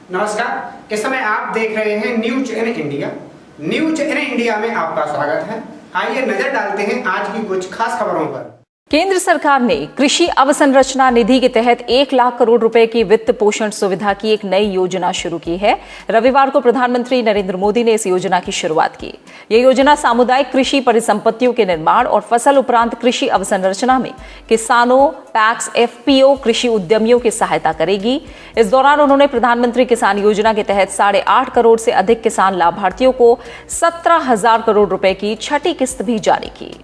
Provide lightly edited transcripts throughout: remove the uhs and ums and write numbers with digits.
नमस्कार। इस समय आप देख रहे हैं news in India. News in India में आपका स्वागत है। आइए नजर डालते हैं आज की कुछ खास खबरों पर। केंद्र सरकार ने कृषि अवसंरचना निधि के तहत 1 लाख करोड़ रुपए की वित्त पोषण सुविधा की एक नई योजना शुरू की है। रविवार को प्रधानमंत्री नरेंद्र मोदी ने इस योजना की शुरुआत की। यह योजना सामुदायिक कृषि परिसंपत्तियों के निर्माण और फसल उपरांत कृषि अवसंरचना में किसानों, पैक्स, एफपीओ, कृषि उद्यमियों की सहायता करेगी। इस दौरान उन्होंने प्रधानमंत्री किसान योजना के तहत 8.5 करोड़ से अधिक किसान लाभार्थियों को 17,000 करोड़ रुपए की छठी किस्त भी जारी की।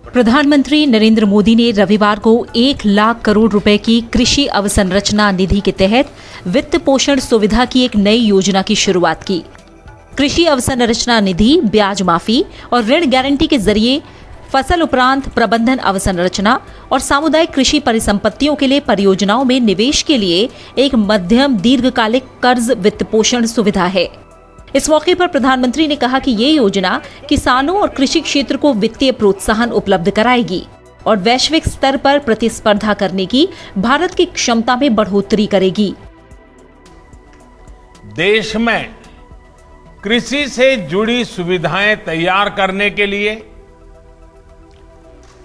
प्रधानमंत्री नरेंद्र मोदी ने रविवार को 1 लाख करोड़ रुपए की कृषि अवसंरचना निधि के तहत वित्त पोषण सुविधा की एक नई योजना की शुरुआत की। कृषि अवसंरचना निधि ब्याज माफी और ऋण गारंटी के जरिए फसल उपरांत प्रबंधन अवसंरचना और सामुदायिक कृषि परिसंपत्तियों के लिए परियोजनाओं में निवेश के लिए एक मध्यम दीर्घकालिक कर्ज वित्त पोषण सुविधा है। इस मौके पर प्रधानमंत्री ने कहा कि ये योजना किसानों और कृषि क्षेत्र को वित्तीय प्रोत्साहन उपलब्ध कराएगी और वैश्विक स्तर पर प्रतिस्पर्धा करने की भारत की क्षमता में बढ़ोतरी करेगी। देश में कृषि से जुड़ी सुविधाएं तैयार करने के लिए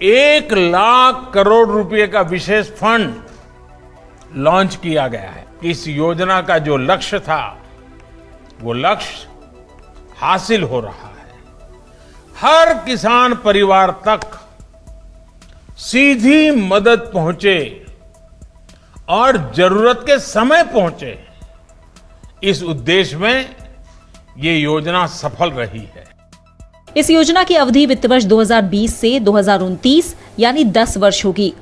1 लाख करोड़ रुपए का विशेष फंड लॉन्च किया गया है। इस योजना का जो लक्ष्य था वो लक्ष्य हासिल हो रहा है। हर किसान परिवार तक सीधी मदद पहुंचे और जरूरत के समय पहुंचे, इस उद्देश्य में ये योजना सफल रही है। इस योजना की अवधि वित्त वर्ष 2020 से 2029 यानी 10 वर्ष होगी।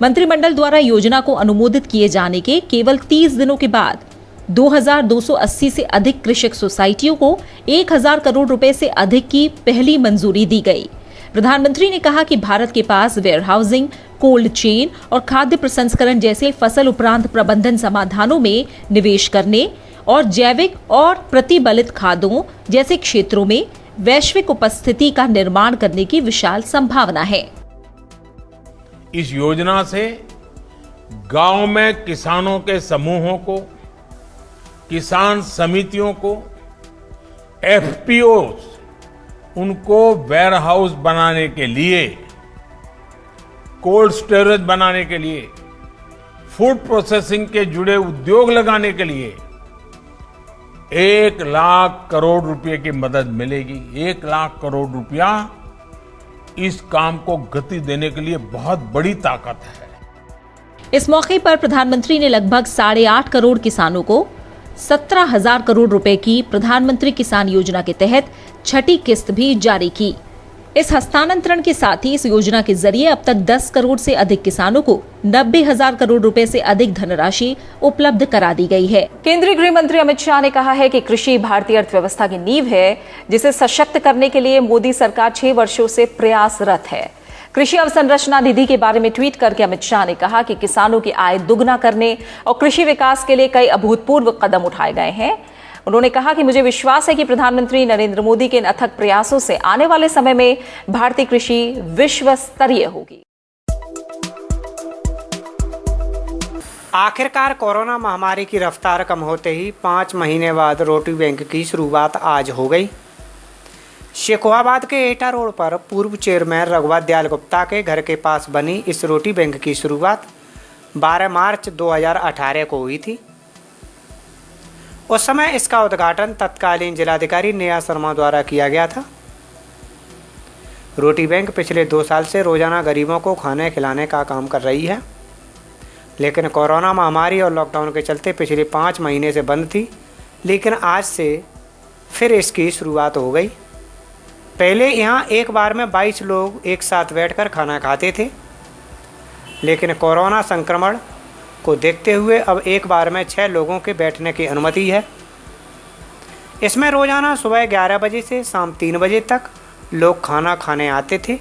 मंत्रिमंडल द्वारा योजना को अनुमोदित किए जाने के केवल 30 दिनों के बाद 2,280 से अधिक कृषक सोसाइटियों को 1,000 करोड़ रुपए से अधिक की पहली मंजूरी दी गई। प्रधानमंत्री ने कहा कि भारत के पास वेयर हाउसिंग, कोल्ड चेन और खाद्य प्रसंस्करण जैसे फसल उपरांत प्रबंधन समाधानों में निवेश करने और जैविक और प्रतिबलित खादों जैसे क्षेत्रों में वैश्विक उपस्थिति का निर्माण करने की विशाल संभावना है। इस योजना से गांव में किसानों के समूहों को, किसान समितियों को, एफपीओ उनको वेयर हाउस बनाने के लिए, कोल्ड स्टोरेज बनाने के लिए, फूड प्रोसेसिंग के जुड़े उद्योग लगाने के लिए 1 लाख करोड़ रुपए की मदद मिलेगी। 1 लाख करोड़ रुपया इस काम को गति देने के लिए बहुत बड़ी ताकत है। इस मौके पर प्रधानमंत्री ने लगभग 8.5 करोड़ किसानों को 17,000 करोड़ रुपए की प्रधानमंत्री किसान योजना के तहत छठी किस्त भी जारी की। इस हस्तांतरण के साथ ही इस योजना के जरिए अब तक 10 करोड़ से अधिक किसानों को 90,000 करोड़ रुपए से अधिक धनराशि उपलब्ध करा दी गई है। केंद्रीय गृह मंत्री अमित शाह ने कहा है कि कृषि भारतीय अर्थव्यवस्था की नींव है, जिसे सशक्त करने के लिए मोदी सरकार 6 वर्षों से प्रयासरत है। कृषि अवसंरचना निधि के बारे में ट्वीट करके अमित शाह ने कहा कि किसानों की आय दुगना करने और कृषि विकास के लिए कई अभूतपूर्व कदम उठाए गए हैं। उन्होंने कहा कि मुझे विश्वास है कि प्रधानमंत्री नरेंद्र मोदी के इन अथक प्रयासों से आने वाले समय में भारतीय कृषि विश्व स्तरीय होगी। आखिरकार कोरोना महामारी की रफ्तार कम होते ही 5 महीने बाद रोटी बैंक की शुरुआत आज हो गई। शेखोहाबाद के एटा रोड पर पूर्व चेयरमैन रघुवर दयाल गुप्ता के घर के पास बनी इस रोटी बैंक की शुरुआत 12 मार्च 2018 को हुई थी। उस समय इसका उद्घाटन तत्कालीन जिलाधिकारी नेहा शर्मा द्वारा किया गया था। रोटी बैंक पिछले 2 साल से रोजाना गरीबों को खाने खिलाने का काम कर रही है, लेकिन कोरोना महामारी और लॉकडाउन के चलते पिछले 5 महीने से बंद थी। लेकिन आज से फिर इसकी शुरुआत हो गई। पहले यहाँ एक बार में 22 लोग एक साथ बैठकर खाना खाते थे, लेकिन कोरोना संक्रमण को देखते हुए अब एक बार में 6 लोगों के बैठने की अनुमति है। इसमें रोजाना सुबह 11 बजे से शाम 3 बजे तक लोग खाना खाने आते थे।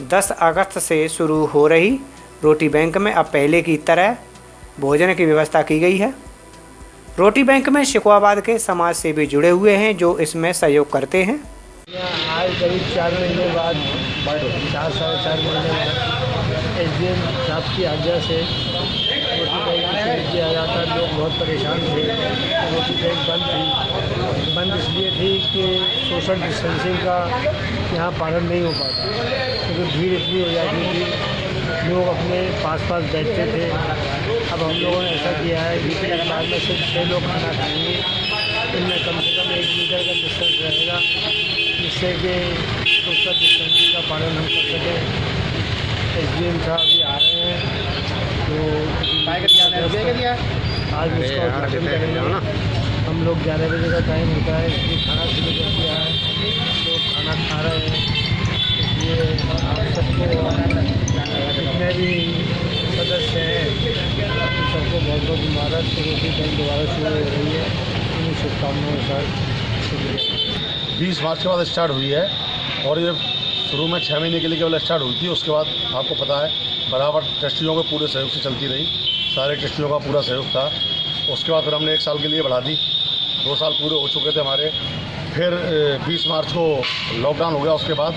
10 अगस्त से शुरू हो रही रोटी बैंक में अब पहले की तरह भोजन की व्यवस्था की गई है। रोटी बैंक में शेखोहाबाद के समाज सेवी जुड़े हुए हैं जो इसमें सहयोग करते हैं। आज करीब 4 महीने बाद 4 साढ़े 4 महीने बाद SDM साहब की आज्ञा से रोटी बैंक किया जाता। लोग बहुत परेशान थे। रोटी बैंक बंद थी। बंद इसलिए थी कि सोशल डिस्टेंसिंग का यहाँ पालन नहीं हो पाता, क्योंकि भीड़ इतनी हो जाती थी, लोग अपने पास पास बैठते थे। अब हम लोगों ने ऐसा किया है कि एक बार में सिर्फ 6 लोग खाना खाएंगे, इनमें कम से कम 1 मीटर का डिस्टेंस रहेगा, जिससे कि सोशल डिस्टेंसिंग का पालन हम कर सकें। SDM साहब भी आ रहे हैं, तो आज उसका उद्घाटन करेंगे। हम लोग 11 बजे का टाइम होता है, इसलिए खाना शुरू कर दिया है। लोग खाना खा रहे हैं, इसलिए आप सबको जितने भी सदस्य हैं उन सबको बहुत बहुत मुबारक। रोटी बैंक दोबारा शुरू हो रही है, उन्हीं शुभकामनाओं के साथ शुक्रिया। 20 मार्च के बाद स्टार्ट हुई है और ये शुरू में 6 महीने के लिए केवल स्टार्ट हुई थी। उसके बाद आपको पता है बराबर ट्रस्टियों के पूरे सहयोग से चलती रही, सारे ट्रस्टियों का पूरा सहयोग था। उसके बाद फिर हमने 1 साल के लिए बढ़ा दी, 2 साल पूरे हो चुके थे हमारे। फिर 20 मार्च को लॉकडाउन हो गया। उसके बाद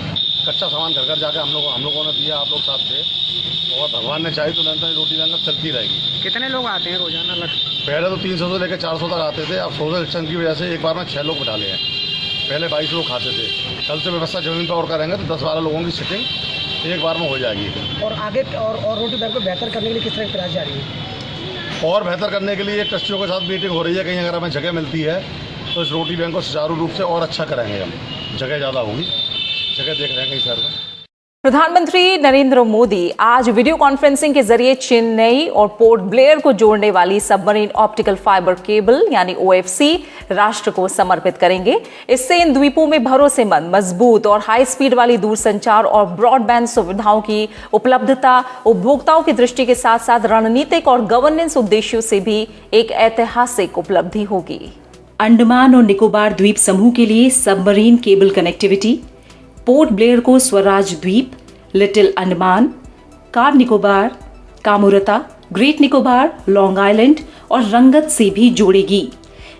कच्चा सामान घर घर जाकर हम लोगों ने दिया, आप लोग साथ थे, और भगवान ने चाही तो निरंतर रोटी लंगर चलती रहेगी। कितने लोग आते हैं रोजाना? पहले तो 300 से लेकर 400 तक आते थे। अब सोशल डिस्टेंस की वजह से एक बार में 6 लोग बिठा लिए हैं। पहले 22 लोग खाते थे। कल से व्यवस्था ज़मीन पर और करेंगे तो 10-12 लोगों की सिटिंग एक बार में हो जाएगी। और आगे और रोटी बैंक को बेहतर करने के लिए किस तरह प्रयास जारी है? और बेहतर करने के लिए ट्रस्टियों के साथ मीटिंग हो रही है। कहीं अगर हमें जगह मिलती है तो इस रोटी बैंक को सुचारू रूप से और अच्छा करेंगे। हम जगह ज़्यादा होगी, जगह देख रहे हैं कहीं शहर में। प्रधानमंत्री नरेंद्र मोदी आज वीडियो कॉन्फ्रेंसिंग के जरिए चेन्नई और पोर्ट ब्लेयर को जोड़ने वाली सबमरीन ऑप्टिकल फाइबर केबल यानी OFC राष्ट्र को समर्पित करेंगे। इससे इन द्वीपों में भरोसेमंद, मजबूत और हाई स्पीड वाली दूरसंचार और ब्रॉडबैंड सुविधाओं की उपलब्धता उपभोक्ताओं की दृष्टि के साथ साथ रणनीतिक और गवर्नेंस उद्देश्यों से भी एक ऐतिहासिक उपलब्धि होगी। अंडमान और निकोबार द्वीप समूह के लिए submarine cable connectivity, Port Blair को स्वराज द्वीप, लिटिल अंडमान, कार निकोबार, कामोरता, ग्रेट निकोबार, लॉन्ग आइलैंड और रंगत से भी जोड़ेगी।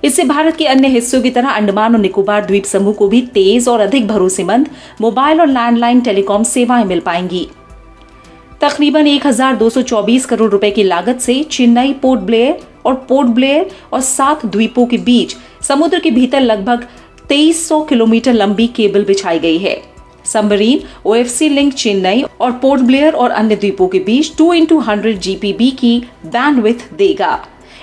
इससे भारत के अन्य हिस्सों की तरह अंडमान और निकोबार द्वीप समूह को भी तेज और अधिक भरोसेमंद मोबाइल और लैंडलाइन टेलीकॉम सेवाएं मिल पाएंगी। तकरीबन 1224 करोड़ रुपए की लागत से चेन्नई, पोर्ट ब्लेयर और 7 द्वीपों के बीच समुद्र के भीतर लगभग 2300 किलोमीटर लंबी केबल बिछाई गई है। सबमरीन OFC लिंक चेन्नई और पोर्ट ब्लेयर और अन्य द्वीपों के बीच 2x100 GPB की बैंडविड्थ देगा।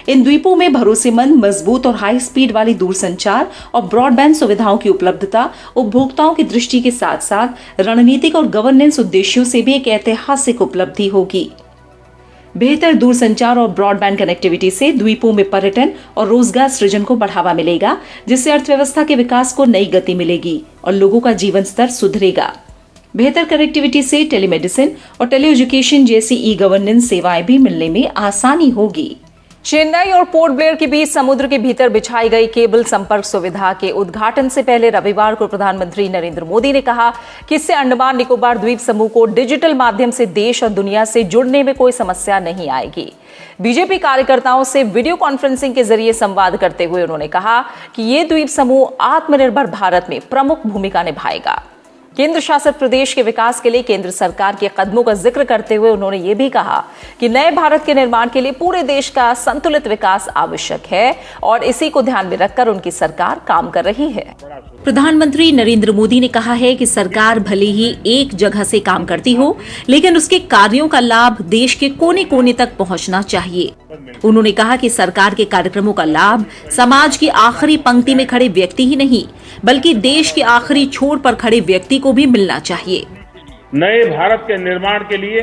इन द्वीपों में भरोसेमंद, मजबूत और हाई स्पीड वाली दूरसंचार और ब्रॉडबैंड सुविधाओं की उपलब्धता उपभोक्ताओं की दृष्टि के साथ साथ रणनीतिक और गवर्नेंस उद्देश्यों से भी एक ऐतिहासिक उपलब्धि होगी। बेहतर दूरसंचार और ब्रॉडबैंड कनेक्टिविटी से द्वीपों में पर्यटन और रोजगार सृजन को बढ़ावा मिलेगा, जिससे अर्थव्यवस्था के विकास को नई गति मिलेगी और लोगों का जीवन स्तर सुधरेगा। बेहतर कनेक्टिविटी से टेलीमेडिसिन और टेली एजुकेशन जैसी ई-गवर्नेंस सेवाएं भी मिलने में आसानी होगी। चेन्नई और पोर्ट ब्लेयर के बीच समुद्र के भीतर बिछाई गई केबल संपर्क सुविधा के उद्घाटन से पहले रविवार को प्रधानमंत्री नरेंद्र मोदी ने कहा कि इससे अंडमान निकोबार द्वीप समूह को डिजिटल माध्यम से देश और दुनिया से जुड़ने में कोई समस्या नहीं आएगी। बीजेपी कार्यकर्ताओं से वीडियो कॉन्फ्रेंसिंग के जरिए संवाद करते हुए उन्होंने कहा कि ये द्वीप समूह आत्मनिर्भर भारत में प्रमुख भूमिका निभाएगा। केंद्र शासित प्रदेश के विकास के लिए केंद्र सरकार के कदमों का जिक्र करते हुए उन्होंने ये भी कहा कि नए भारत के निर्माण के लिए पूरे देश का संतुलित विकास आवश्यक है और इसी को ध्यान में रखकर उनकी सरकार काम कर रही है। प्रधानमंत्री नरेंद्र मोदी ने कहा है कि सरकार भले ही एक जगह से काम करती हो, लेकिन उसके कार्यों का लाभ देश के कोने कोने तक पहुंचना चाहिए। उन्होंने कहा कि सरकार के कार्यक्रमों का लाभ समाज की आखिरी पंक्ति में खड़े व्यक्ति ही नहीं, बल्कि देश के आखिरी छोर पर खड़े व्यक्ति को भी मिलना चाहिए। नए भारत के निर्माण के लिए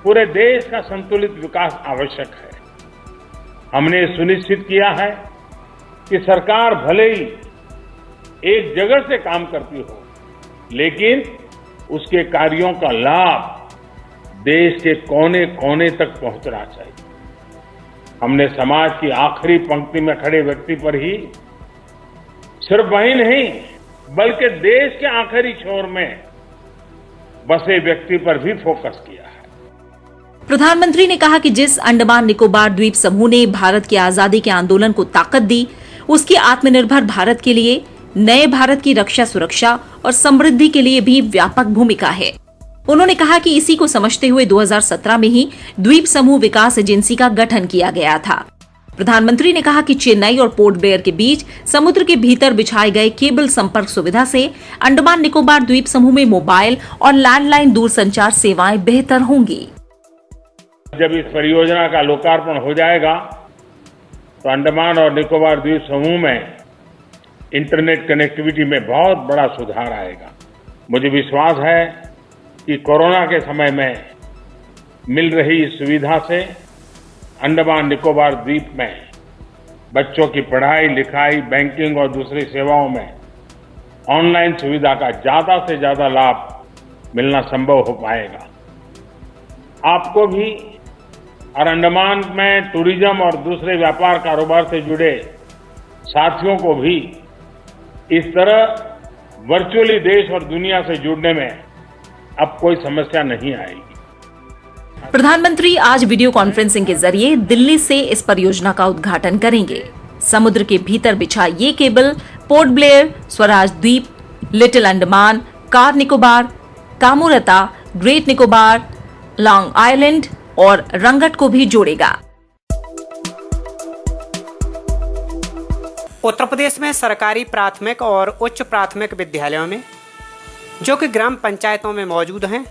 पूरे देश का संतुलित विकास आवश्यक है। हमने सुनिश्चित किया है कि सरकार भले ही एक जगह से काम करती हो, लेकिन उसके कार्यों का लाभ देश के कोने कोने तक पहुंचना चाहिए। हमने समाज की आखिरी पंक्ति में खड़े व्यक्ति पर ही सिर्फ वही नहीं, बल्कि देश के आखिरी छोर में बसे व्यक्ति पर भी फोकस किया है। प्रधानमंत्री ने कहा कि जिस अंडमान निकोबार द्वीप समूह ने भारत की आजादी के आंदोलन को ताकत दी, उसकी आत्मनिर्भर भारत के लिए, नए भारत की रक्षा सुरक्षा और समृद्धि के लिए भी व्यापक भूमिका है। उन्होंने कहा कि इसी को समझते हुए 2017 में ही द्वीप समूह विकास एजेंसी का गठन किया गया था। प्रधानमंत्री ने कहा कि चेन्नई और पोर्ट ब्लेयर के बीच समुद्र के भीतर बिछाए गए केबल संपर्क सुविधा से अंडमान निकोबार द्वीप समूह में मोबाइल और लैंडलाइन दूरसंचार सेवाएं बेहतर होंगी। जब इस परियोजना का लोकार्पण हो जाएगा तो अंडमान और निकोबार द्वीप समूह में इंटरनेट कनेक्टिविटी में बहुत बड़ा सुधार आएगा। मुझे विश्वास है कि कोरोना के समय में मिल रही इस सुविधा से अंडमान निकोबार द्वीप में बच्चों की पढ़ाई लिखाई, बैंकिंग और दूसरी सेवाओं में ऑनलाइन सुविधा का ज्यादा से ज्यादा लाभ मिलना संभव हो पाएगा। आपको भी और अंडमान में टूरिज्म और दूसरे व्यापार कारोबार से जुड़े साथियों को भी इस तरह वर्चुअली देश और दुनिया से जुड़ने में अब कोई समस्या नहीं आएगी। प्रधानमंत्री आज वीडियो कॉन्फ्रेंसिंग के जरिए दिल्ली से इस परियोजना का उद्घाटन करेंगे। समुद्र के भीतर बिछा ये केबल पोर्ट ब्लेयर, स्वराज द्वीप, लिटिल अंडमान, कार निकोबार, कामोरता, ग्रेट निकोबार, लॉन्ग आइलैंड और रंगट को भी जोड़ेगा। उत्तर प्रदेश में सरकारी प्राथमिक और उच्च प्राथमिक विद्यालयों में जो कि ग्राम पंचायतों में मौजूद हैं,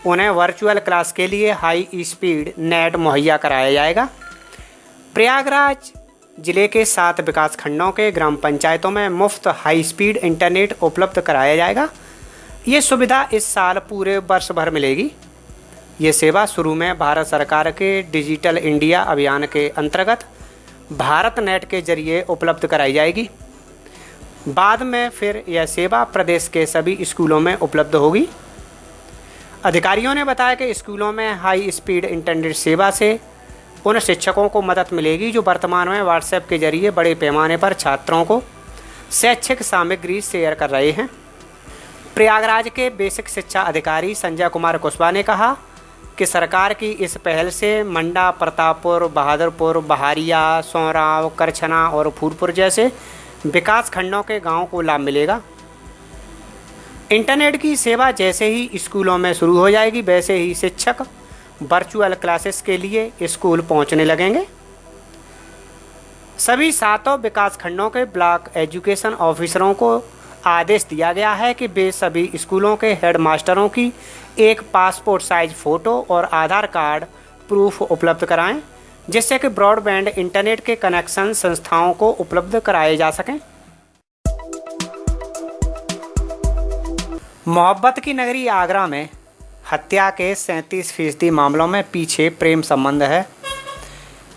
उन्हें वर्चुअल क्लास के लिए हाई स्पीड नेट मुहैया कराया जाएगा। प्रयागराज जिले के 7 विकास खंडों के ग्राम पंचायतों में मुफ्त हाई स्पीड इंटरनेट उपलब्ध कराया जाएगा। ये सुविधा इस साल पूरे वर्ष भर मिलेगी। ये सेवा शुरू में भारत सरकार के डिजिटल इंडिया अभियान के अंतर्गत भारत नेट के जरिए उपलब्ध कराई जाएगी। बाद में फिर यह सेवा प्रदेश के सभी स्कूलों में उपलब्ध होगी। अधिकारियों ने बताया कि स्कूलों में हाई स्पीड इंटरनेट सेवा से उन शिक्षकों को मदद मिलेगी जो वर्तमान में व्हाट्सएप के जरिए बड़े पैमाने पर छात्रों को शैक्षिक सामग्री शेयर कर रहे हैं। प्रयागराज के बेसिक शिक्षा अधिकारी संजय कुमार कुशवाहा ने कहा कि सरकार की इस पहल से मंडा, प्रतापपुर, बहादुरपुर, बहारिया, सोराव, करछना और फूलपुर जैसे विकास खंडों के गांवों को लाभ मिलेगा। इंटरनेट की सेवा जैसे ही स्कूलों में शुरू हो जाएगी, वैसे ही शिक्षक वर्चुअल क्लासेस के लिए स्कूल पहुंचने लगेंगे। सभी 7 विकास खंडों के ब्लॉक एजुकेशन ऑफिसरों को आदेश दिया गया है कि वे सभी स्कूलों के हेडमास्टरों की एक पासपोर्ट साइज फ़ोटो और आधार कार्ड प्रूफ उपलब्ध कराएं, जिससे कि ब्रॉडबैंड इंटरनेट के कनेक्शन संस्थाओं को उपलब्ध कराए जा सकें। मोहब्बत की नगरी आगरा में हत्या के 37% मामलों में पीछे प्रेम संबंध है।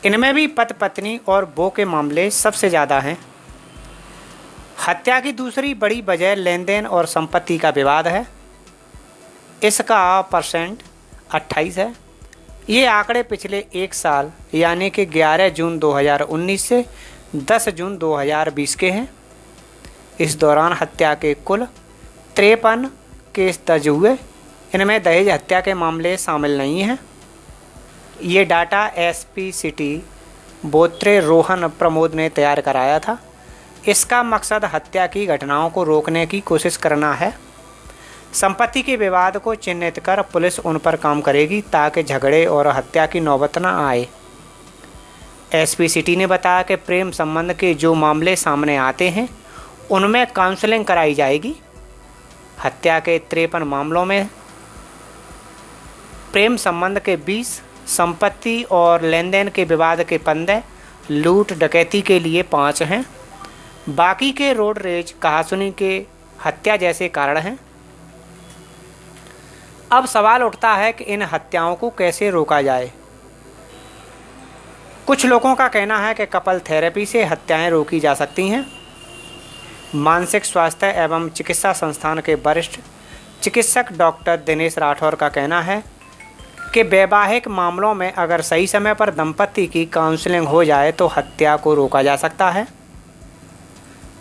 इनमें भी पति पत्नी और बो के मामले सबसे ज़्यादा हैं। हत्या की दूसरी बड़ी वजह लेन देन और संपत्ति का विवाद है। इसका % 28 है। ये आंकड़े पिछले एक साल यानी कि 11 जून 2019 से 10 जून 2020 के हैं। इस दौरान हत्या के कुल 53 केस दर्ज हुए। इनमें दहेज हत्या के मामले शामिल नहीं हैं। ये data SP city Botre Rohan Pramod ने तैयार कराया था। इसका मकसद हत्या की घटनाओं को रोकने की कोशिश करना है। संपत्ति के विवाद को चिन्हित कर पुलिस उन पर काम करेगी ताकि झगड़े और हत्या की नौबत न आए। SP सिटी ने बताया कि प्रेम संबंध के जो मामले सामने आते हैं उनमें काउंसलिंग कराई जाएगी। हत्या के 53 मामलों में प्रेम संबंध के 20, संपत्ति और लेन देन के विवाद के 15, लूट डकैती के लिए 5 हैं। बाकी के रोड रेज, कहासुनी के हत्या जैसे कारण हैं। अब सवाल उठता है कि इन हत्याओं को कैसे रोका जाए। कुछ लोगों का कहना है कि कपल थेरेपी से हत्याएं रोकी जा सकती हैं। मानसिक स्वास्थ्य एवं चिकित्सा संस्थान के वरिष्ठ चिकित्सक डॉक्टर दिनेश राठौर का कहना है कि वैवाहिक मामलों में अगर सही समय पर दंपति की काउंसलिंग हो जाए तो हत्या को रोका जा सकता है।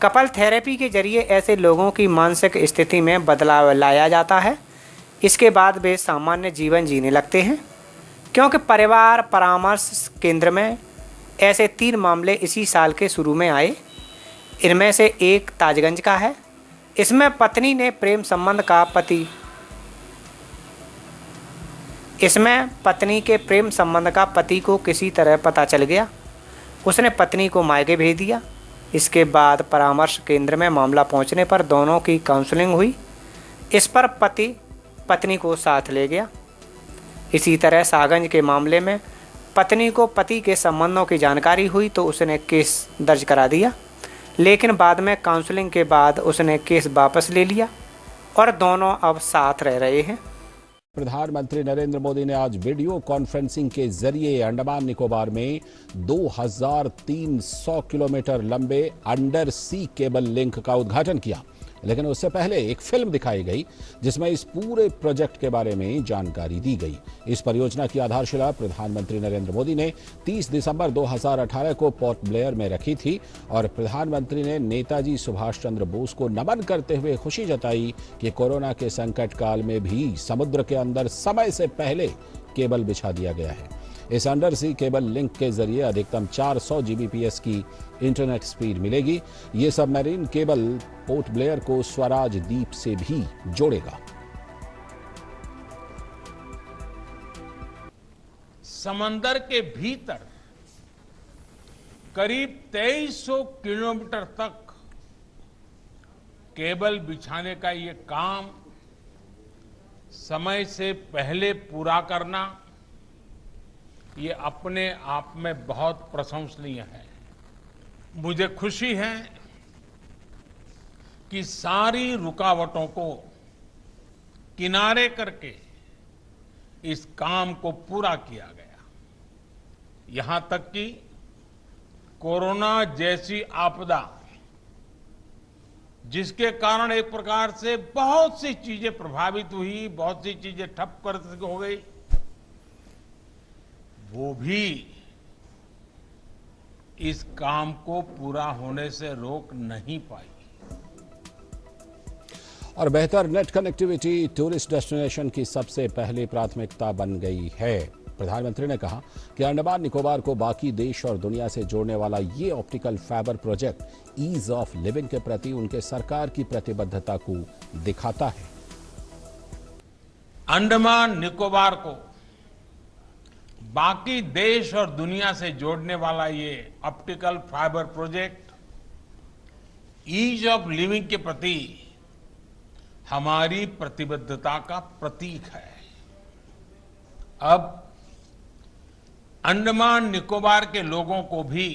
कपल थेरेपी के जरिए ऐसे लोगों की मानसिक स्थिति में बदलाव लाया जाता है। इसके बाद वे सामान्य जीवन जीने लगते हैं। क्योंकि परिवार परामर्श केंद्र में ऐसे 3 मामले इसी साल के शुरू में आए। इनमें से एक ताजगंज का है। इसमें पत्नी ने प्रेम संबंध का पति इसमें पत्नी के प्रेम संबंध का पति को किसी तरह पता चल गया। उसने पत्नी को मायके भेज दिया। इसके बाद परामर्श केंद्र में मामला पहुंचने पर दोनों की काउंसलिंग हुई। इस पर पति पत्नी को साथ ले गया। इसी तरह सागंज के मामले में पत्नी को पति के संबंधों की जानकारी हुई तो उसने केस दर्ज करा दिया, लेकिन बाद में काउंसलिंग के बाद उसने केस वापस ले लिया और दोनों अब साथ रह रहे हैं। प्रधानमंत्री नरेंद्र मोदी ने आज वीडियो कॉन्फ्रेंसिंग के जरिए अंडमान निकोबार में 2300 किलोमीटर लंबे अंडर सी केबल लिंक का उद्घाटन किया। लेकिन उससे पहले एक फिल्म दिखाई गई जिसमें इस पूरे प्रोजेक्ट के बारे में जानकारी दी गई। इस परियोजना की आधारशिला प्रधानमंत्री नरेंद्र मोदी ने 30 दिसंबर 2018 को पोर्ट ब्लेयर में रखी थी और प्रधानमंत्री ने नेताजी सुभाष चंद्र बोस को नमन करते हुए खुशी जताई कि कोरोना के संकट काल में भी समुद्र के अंदर समय से पहले केबल बिछा दिया गया है। इस अंडर सी केबल लिंक के जरिए अधिकतम 400 जीबीपीएस की इंटरनेट स्पीड मिलेगी। ये सबमरीन केबल पोर्ट ब्लेयर को स्वराज द्वीप से भी जोड़ेगा। समंदर के भीतर करीब 2300 किलोमीटर तक केबल बिछाने का ये काम समय से पहले पूरा करना ये अपने आप में बहुत प्रशंसनीय है। मुझे खुशी है कि सारी रुकावटों को किनारे करके इस काम को पूरा किया गया। यहां तक कि कोरोना जैसी आपदा जिसके कारण एक प्रकार से बहुत सी चीजें प्रभावित हुई, बहुत सी चीजें ठप कर हो गई, वो भी इस काम को पूरा होने से रोक नहीं पाई। और बेहतर नेट कनेक्टिविटी टूरिस्ट डेस्टिनेशन की सबसे पहली प्राथमिकता बन गई है। प्रधानमंत्री ने कहा कि अंडमान निकोबार को बाकी देश और दुनिया से जोड़ने वाला ये optical fibre project ease of living के प्रति उनके सरकार की प्रतिबद्धता को दिखाता है। अंडमान निकोबार को बाकी देश और दुनिया से जोड़ने वाला ये optical fibre project ease of living के प्रति हमारी प्रतिबद्धता का प्रतीक है। अब अंडमान निकोबार के लोगों को भी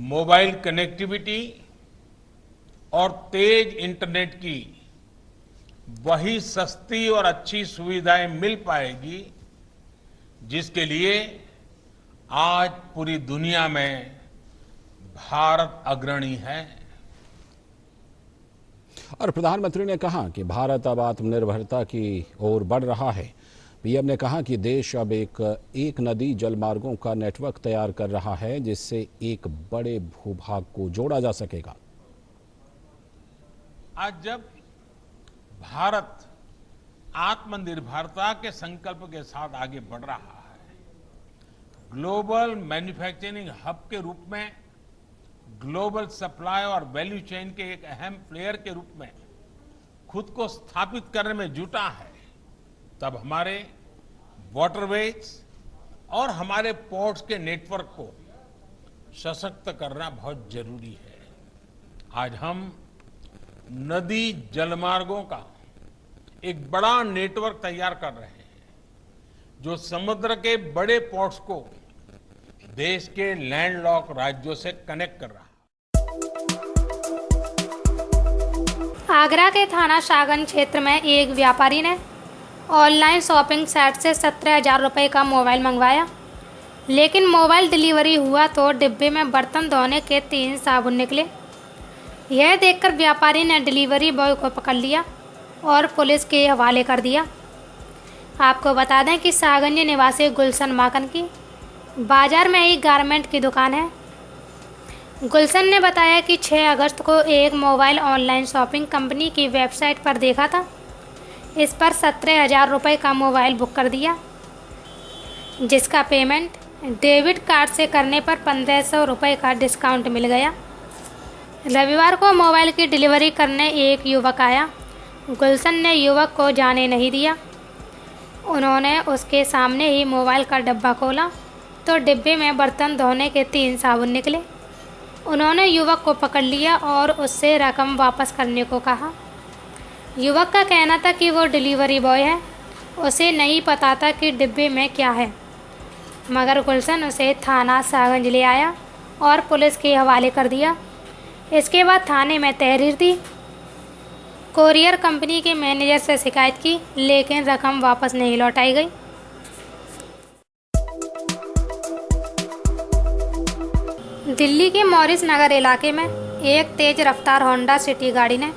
मोबाइल कनेक्टिविटी और तेज इंटरनेट की वही सस्ती और अच्छी सुविधाएं मिल पाएगी जिसके लिए आज पूरी दुनिया में भारत अग्रणी है। और प्रधानमंत्री ने कहा कि भारत अब आत्मनिर्भरता की ओर बढ़ रहा है। पीएम ने कहा कि देश अब एक नदी जलमार्गों का नेटवर्क तैयार कर रहा है जिससे एक बड़े भूभाग को जोड़ा जा सकेगा। आज जब भारत आत्मनिर्भरता के संकल्प के साथ आगे बढ़ रहा है, ग्लोबल मैन्युफैक्चरिंग हब के रूप में, ग्लोबल सप्लाई और वैल्यू चेन के एक अहम प्लेयर के रूप में खुद को स्थापित करने में जुटा है, तब हमारे वाटरवेज और हमारे पोर्ट्स के नेटवर्क को सशक्त करना बहुत जरूरी है। आज हम नदी जलमार्गों का एक बड़ा नेटवर्क तैयार कर रहे हैं जो समुद्र के बड़े पोर्ट्स को देश के लैंडलॉक राज्यों से कनेक्ट कर रहा है। आगरा के थाना शाहगंज क्षेत्र में एक व्यापारी ने ऑनलाइन शॉपिंग साइट से 17,000 रुपये का मोबाइल मंगवाया, लेकिन मोबाइल डिलीवरी हुआ तो डिब्बे में बर्तन धोने के 3 साबुन निकले। यह देखकर व्यापारी ने डिलीवरी बॉय को पकड़ लिया और पुलिस के हवाले कर दिया। आपको बता दें कि शाहगंज निवासी गुलशन माकन की बाजार में एक गारमेंट की दुकान है। गुलशन ने बताया कि 6 अगस्त को एक मोबाइल ऑनलाइन शॉपिंग कंपनी की वेबसाइट पर देखा था। इस पर 17,000 रुपये का मोबाइल बुक कर दिया, जिसका पेमेंट डेबिट कार्ड से करने पर 1,500 रुपये का डिस्काउंट मिल गया। रविवार को मोबाइल की डिलीवरी करने एक युवक आया। गुलशन ने युवक को जाने नहीं दिया उन्होंने उसके सामने ही मोबाइल का डब्बा खोला तो डिब्बे में बर्तन धोने के 3 साबुन निकले। उन्होंने युवक को पकड़ लिया और उससे रकम वापस करने को कहा। युवक का कहना था कि वो डिलीवरी बॉय है, उसे नहीं पता था कि डिब्बे में क्या है, मगर गुलशन उसे थाना सागंज ले आया और पुलिस के हवाले कर दिया। इसके बाद थाने में तहरीर दी, कोरियर कंपनी के मैनेजर से शिकायत की, लेकिन रकम वापस नहीं लौटाई गई। दिल्ली के मॉरिस नगर इलाके में एक तेज रफ्तार होंडा सिटी गाड़ी ने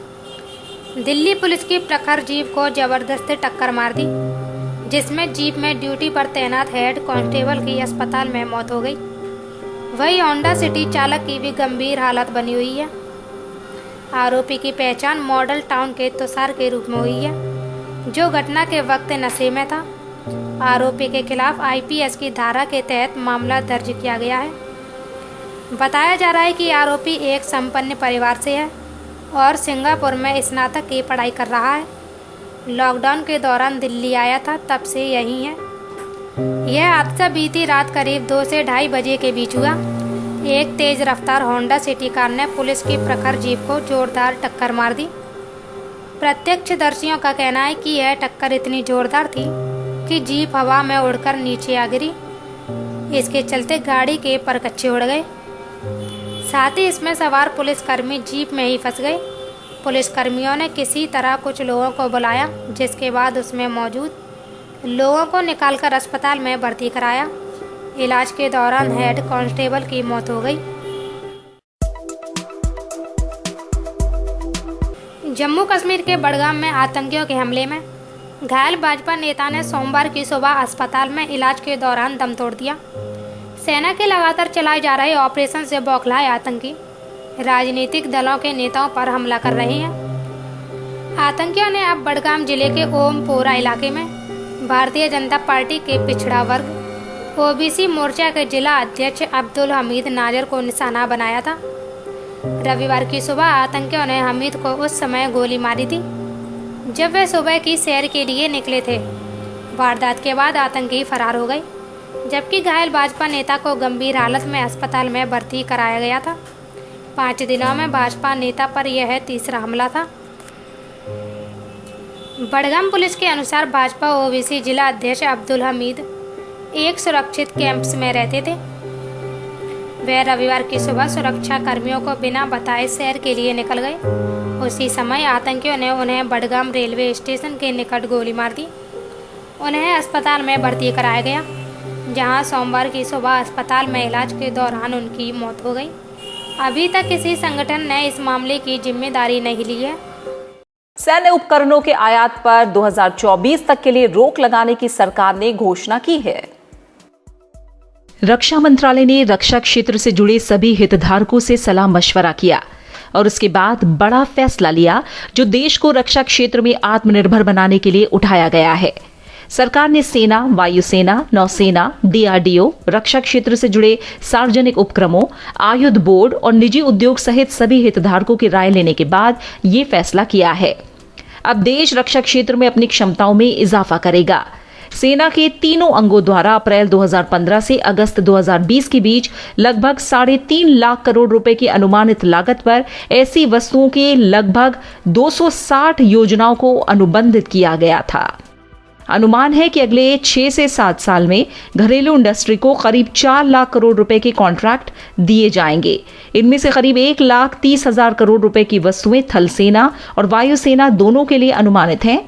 दिल्ली पुलिस की प्रखर जीप को जबरदस्ती टक्कर मार दी, जिसमें जीप में ड्यूटी पर तैनात हेड कांस्टेबल की अस्पताल में मौत हो गई। वही होंडा सिटी चालक की भी गंभीर हालत बनी हुई है। आरोपी की पहचान मॉडल टाउन के तुषार के रूप में हुई है, जो घटना के वक्त नशे में था। आरोपी के खिलाफ आईपीएस की धारा के तहत मामला दर्ज किया गया है। बताया जा रहा है कि आरोपी एक संपन्न परिवार से है और सिंगापुर में स्नातक की पढ़ाई कर रहा है। लॉकडाउन के दौरान दिल्ली आया था, तब से यहीं है। यह हादसा बीती रात करीब 2 से 2:30 बजे के बीच हुआ। एक तेज रफ्तार होंडा सिटी कार ने पुलिस की प्रखर जीप को जोरदार टक्कर मार दी। प्रत्यक्षदर्शियों का कहना है कि यह टक्कर इतनी जोरदार थी कि जीप हवा में उड़कर नीचे आ गिरी। इसके चलते गाड़ी के परकच्चे उड़ गए, साथ ही इसमें सवार पुलिसकर्मी जीप में ही फंस गए। पुलिसकर्मियों ने किसी तरह कुछ लोगों को बुलाया, जिसके बाद उसमें मौजूद लोगों को निकालकर अस्पताल में भर्ती कराया। इलाज के दौरान हेड कांस्टेबल की मौत हो गई। जम्मू कश्मीर के बडगाम में आतंकियों के हमले में घायल भाजपा नेता ने सोमवार की सुबह अस्पताल में इलाज के दौरान दम तोड़ दिया। सेना के लगातार चलाए जा रहे ऑपरेशन से बौखलाए आतंकी राजनीतिक दलों के नेताओं पर हमला कर रहे हैं। आतंकियों ने अब बडगाम जिले के ओमपोरा इलाके में भारतीय जनता पार्टी के पिछड़ा वर्ग ओबीसी मोर्चा के जिला अध्यक्ष अब्दुल हमीद नाजर को निशाना बनाया था। रविवार की सुबह आतंकियों ने हमीद को उस समय गोली मारी थी जब वे सुबह की सैर के लिए निकले थे। वारदात के बाद आतंकी फरार हो गए, जबकि घायल भाजपा नेता को गंभीर हालत में अस्पताल में भर्ती कराया गया था। 5 दिनों में भाजपा नेता पर यह तीसरा हमला था। बडगाम पुलिस के अनुसार भाजपा ओबीसी जिला अध्यक्ष अब्दुल हमीद एक सुरक्षित कैंप्स में रहते थे। वे रविवार की सुबह सुरक्षा कर्मियों को बिना बताए सैर के लिए निकल गए। उसी समय आतंकियों ने उन्हें बडगाम रेलवे स्टेशन के निकट गोली मार दी। उन्हें अस्पताल में भर्ती कराया गया, जहां सोमवार की सुबह अस्पताल में इलाज के दौरान उनकी मौत हो गई। अभी तक किसी संगठन ने इस मामले की जिम्मेदारी नहीं ली है। सैन्य उपकरणों के आयात पर 2024 तक के लिए रोक लगाने की सरकार ने घोषणा की है। रक्षा मंत्रालय ने रक्षा क्षेत्र से जुड़े सभी हितधारकों से सलाह मशवरा किया और उसके बाद बड़ा फैसला लिया, जो देश को रक्षा क्षेत्र में आत्मनिर्भर बनाने के लिए उठाया गया है। सरकार ने सेना, वायुसेना, नौसेना, डीआरडीओ, रक्षा क्षेत्र से जुड़े सार्वजनिक उपक्रमों, आयुध बोर्ड और निजी उद्योग सहित सभी हितधारकों की राय लेने के बाद ये फैसला किया है। अब देश रक्षा क्षेत्र में अपनी क्षमताओं में इजाफा करेगा। सेना के तीनों अंगों द्वारा अप्रैल 2015 से अगस्त 2020 के बीच लगभग 3.5 लाख करोड़ रुपए की अनुमानित लागत पर ऐसी वस्तुओं के लगभग 260 योजनाओं को अनुबंधित किया गया था। अनुमान है कि अगले 6 से 7 साल में घरेलू इंडस्ट्री को करीब 4 लाख करोड़ रुपए के कॉन्ट्रैक्ट दिए जाएंगे। इनमें से करीब 1,30,000 करोड़ रुपए की वस्तुएं थल सेना और वायुसेना दोनों के लिए अनुमानित हैं,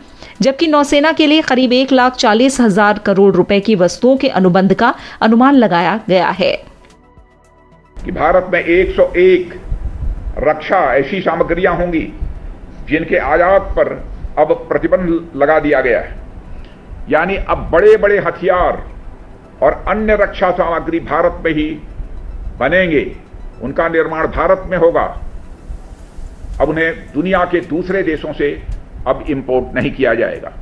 जबकि नौसेना के लिए करीब 1,40,000 करोड़ रुपए की वस्तुओं के अनुबंध का अनुमान लगाया गया है। कि भारत में 101 रक्षा ऐसी सामग्रियां होंगी जिनके आयात पर अब प्रतिबंध लगा दिया गया है। यानी अब बड़े बड़े हथियार और अन्य रक्षा सामग्री भारत में ही बनेंगे, उनका निर्माण भारत में होगा। अब उन्हें दुनिया के दूसरे देशों से अब इंपोर्ट नहीं किया जाएगा।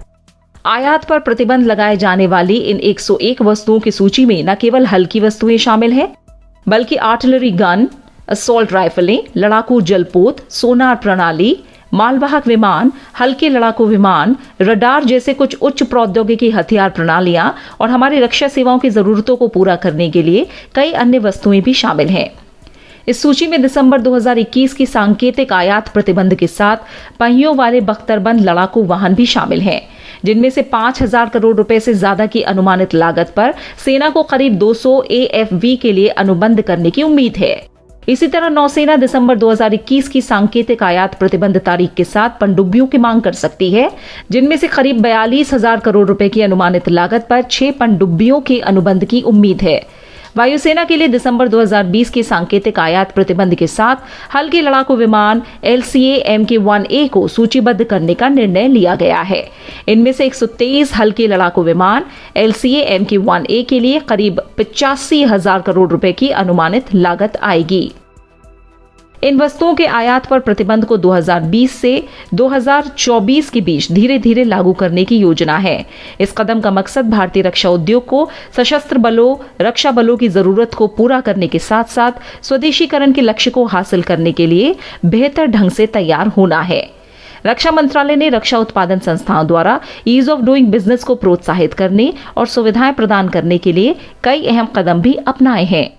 आयात पर प्रतिबंध लगाए जाने वाली इन 101 वस्तुओं की सूची में न केवल हल्की वस्तुएं शामिल हैं, बल्कि आर्टिलरी गन, असॉल्ट राइफलें, लड़ाकू जलपोत, सोनार प्रणाली, मालवाहक विमान, हल्के लड़ाकू विमान, रडार जैसे कुछ उच्च प्रौद्योगिकी हथियार प्रणालियां और हमारी रक्षा सेवाओं की जरूरतों को पूरा करने के लिए कई अन्य वस्तुएं भी शामिल हैं। इस सूची में दिसंबर 2021 की सांकेतिक आयात प्रतिबंध के साथ पहियों वाले बख्तरबंद लड़ाकू वाहन भी शामिल हैं, जिनमें से 5,000 करोड़ रुपए से ज्यादा की अनुमानित लागत पर सेना को करीब 200 AFV के लिए अनुबंध करने की उम्मीद है। इसी तरह नौसेना दिसंबर 2021 की सांकेतिक आयात प्रतिबंध तारीख के साथ पनडुब्बियों की मांग कर सकती है, जिनमें से करीब 42,000 करोड़ रुपए की अनुमानित लागत पर 6 पनडुब्बियों के अनुबंध की उम्मीद है। वायुसेना के लिए दिसंबर 2020 के सांकेतिक आयात प्रतिबंध के साथ हल्के लड़ाकू विमान LCA Mk-1A को सूचीबद्ध करने का निर्णय लिया गया है। इनमें से 123 हल्के लड़ाकू विमान LCA Mk-1A के लिए करीब 85,000 करोड़ रुपए की अनुमानित लागत आएगी। इन वस्तुओं के आयात पर प्रतिबंध को 2020 से 2024 के बीच धीरे धीरे लागू करने की योजना है। इस कदम का मकसद भारतीय रक्षा उद्योग को सशस्त्र बलों, रक्षा बलों की जरूरत को पूरा करने के साथ साथ स्वदेशीकरण के लक्ष्य को हासिल करने के लिए बेहतर ढंग से तैयार होना है। रक्षा मंत्रालय ने रक्षा उत्पादन संस्थाओं द्वारा ईज ऑफ डूइंग बिजनेस को प्रोत्साहित करने और सुविधाएं प्रदान करने के लिए कई अहम कदम भी अपनाए हैं।